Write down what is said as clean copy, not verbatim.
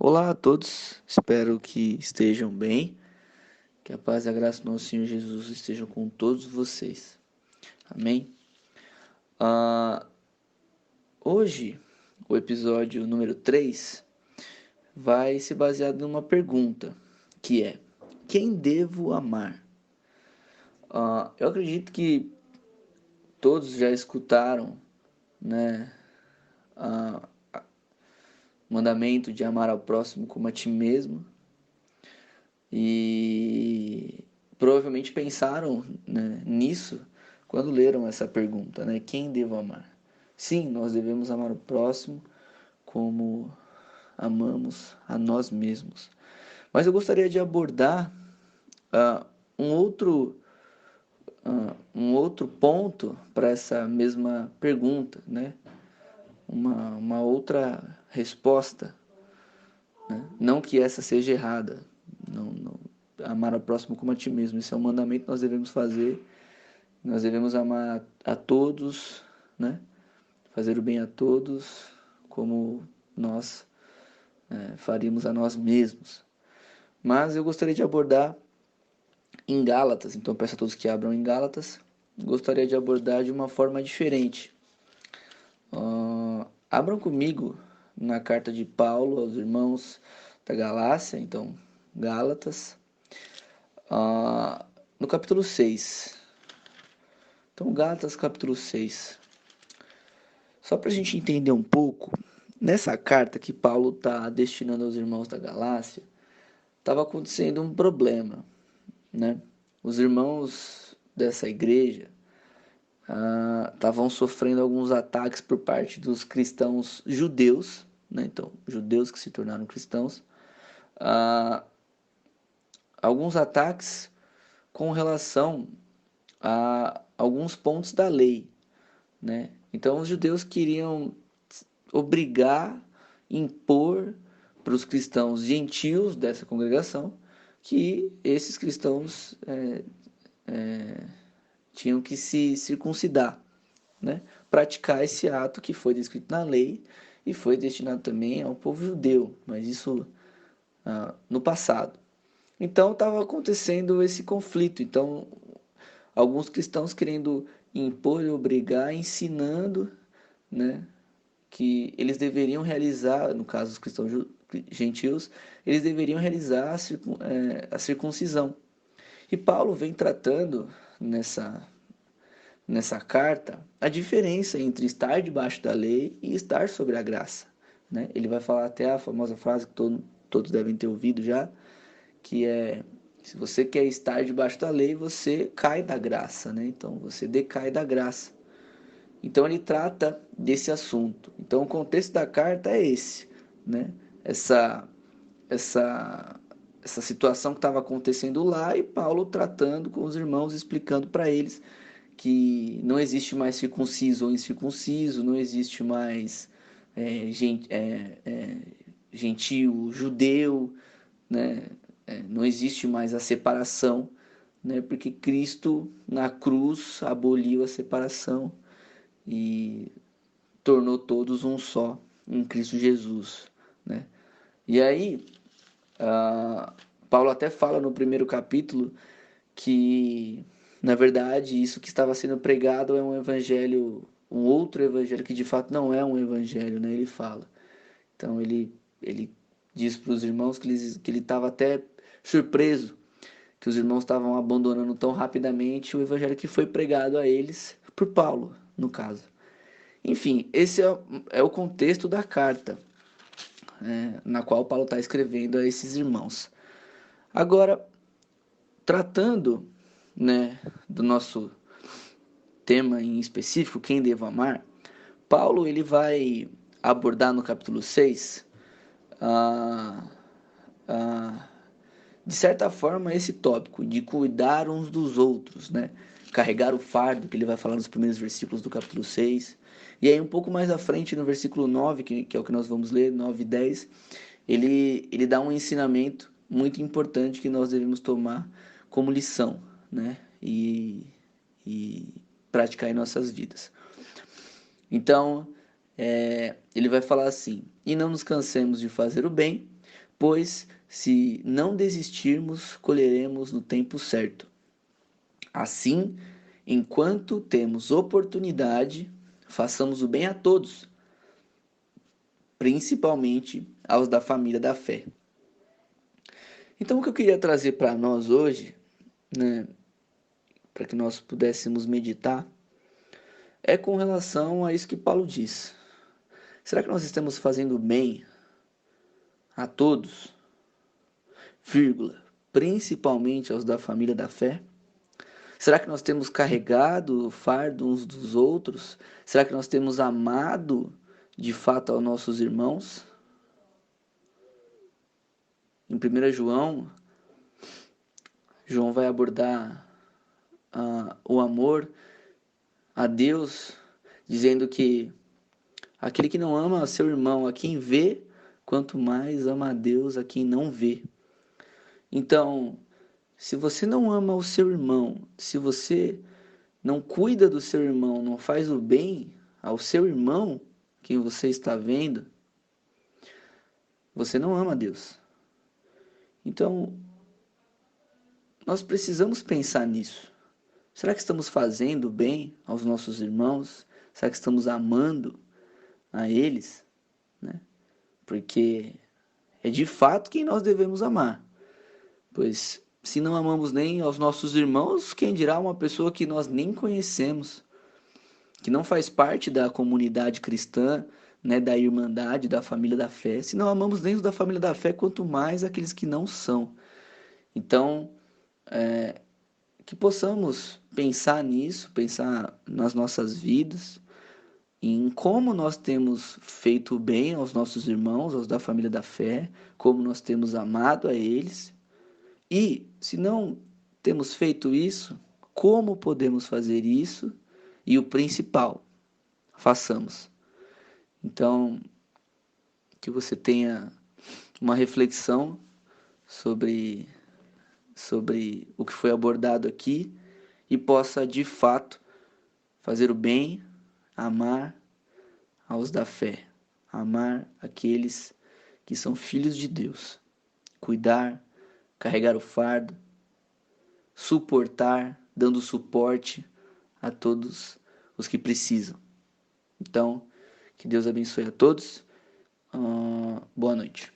Olá a todos, espero que estejam bem, que a paz e a graça do nosso Senhor Jesus estejam com todos vocês. Amém? Ah, Hoje, o episódio número 3 vai se basear numa pergunta, que é: quem devo amar? Eu acredito que todos já escutaram, né, o mandamento de amar ao próximo como a ti mesmo, e provavelmente pensaram, né, nisso quando leram essa pergunta, né? Quem devo amar? Sim, nós devemos amar o próximo como amamos a nós mesmos. Mas eu gostaria de abordar ah, um outro um outro ponto para essa mesma pergunta, né? Uma outra resposta, né? Não que essa seja errada, não, amar ao próximo como a ti mesmo. Isso é um mandamento que nós devemos fazer. Nós devemos amar a todos, né? Fazer o bem a todos, como nós faríamos a nós mesmos. Mas eu gostaria de abordar em Gálatas, então peço a todos que abram em Gálatas. Gostaria de abordar de uma forma diferente. Abram comigo na carta de Paulo aos irmãos da Galácia, então Gálatas, no capítulo 6. Então, Gálatas, capítulo 6. Só para a gente entender um pouco, nessa carta que Paulo está destinando aos irmãos da Galácia, estava acontecendo um problema, né? Os irmãos dessa igreja estavam sofrendo alguns ataques por parte dos cristãos judeus, né? Então, judeus que se tornaram cristãos, ah, alguns ataques com relação a alguns pontos da lei, né? Então, os judeus queriam obrigar, impor para os cristãos gentios dessa congregação que esses cristãos tinham que se circuncidar, né? Praticar esse ato que foi descrito na lei e foi destinado também ao povo judeu, mas isso no passado. Então estava acontecendo esse conflito. Então, alguns cristãos querendo impor e obrigar, ensinando, né, que eles deveriam realizar, no caso os cristãos gentios, eles deveriam realizar a circuncisão. E Paulo vem tratando nessa carta a diferença entre estar debaixo da lei e estar sobre a graça. Né? Ele vai falar até a famosa frase que todos devem ter ouvido já, que é: se você quer estar debaixo da lei, você cai da graça, né? Então você decai da graça. Então ele trata desse assunto. Então o contexto da carta é esse, né? Essa essa essa situação que estava acontecendo lá e Paulo tratando com os irmãos, explicando para eles que não existe mais circunciso ou incircunciso, não existe mais gentio, judeu, né? Não existe mais a separação, né? Porque Cristo na cruz aboliu a separação e tornou todos um só em Cristo Jesus, né? E aí, Paulo até fala no primeiro capítulo que, na verdade, isso que estava sendo pregado é um evangelho, um outro evangelho que de fato não é um evangelho, né? Ele fala. Então ele diz para os irmãos que ele estava até surpreso que os irmãos estavam abandonando tão rapidamente o evangelho que foi pregado a eles por Paulo, no caso. Enfim, esse é o contexto da carta, né, na qual Paulo está escrevendo a esses irmãos. Agora, tratando, né, do nosso tema em específico, quem devo amar, Paulo ele vai abordar no capítulo 6 ah, ah, de certa forma esse tópico de cuidar uns dos outros, né? Carregar o fardo, que ele vai falar nos primeiros versículos do capítulo 6. E aí um pouco mais à frente, no versículo 9, que é o que nós vamos ler, 9 e 10, ele dá um ensinamento muito importante que nós devemos tomar como lição, né? E praticar em nossas vidas. Então, ele vai falar assim: e não nos cansemos de fazer o bem, pois se não desistirmos, colheremos no tempo certo. Assim, enquanto temos oportunidade, façamos o bem a todos, principalmente aos da família da fé. Então, o que eu queria trazer para nós hoje, né, para que nós pudéssemos meditar, é com relação a isso que Paulo diz. Será que nós estamos fazendo bem a todos, vírgula, principalmente aos da família da fé? Será que nós temos carregado o fardo uns dos outros? Será que nós temos amado de fato aos nossos irmãos? Em 1 João, João vai abordar o amor a Deus, dizendo que aquele que não ama seu irmão, a quem vê, quanto mais ama a Deus, a quem não vê. Então, se você não ama o seu irmão, se você não cuida do seu irmão, não faz o bem ao seu irmão, quem você está vendo, você não ama a Deus. Então, nós precisamos pensar nisso. Será que estamos fazendo bem aos nossos irmãos? Será que estamos amando a eles? Né? Porque é de fato quem nós devemos amar. Pois se não amamos nem aos nossos irmãos, quem dirá uma pessoa que nós nem conhecemos, que não faz parte da comunidade cristã, né, da irmandade, da família da fé. Se não amamos nem os da família da fé, quanto mais aqueles que não são. Então, que possamos pensar nisso, pensar nas nossas vidas, em como nós temos feito bem aos nossos irmãos, aos da família da fé, como nós temos amado a eles. E, se não temos feito isso, como podemos fazer isso? E o principal, façamos. Então, que você tenha uma reflexão sobre o que foi abordado aqui e possa, de fato, fazer o bem, amar aos da fé, amar aqueles que são filhos de Deus, cuidar, carregar o fardo, suportar, dando suporte a todos os que precisam. Então, que Deus abençoe a todos. Boa noite.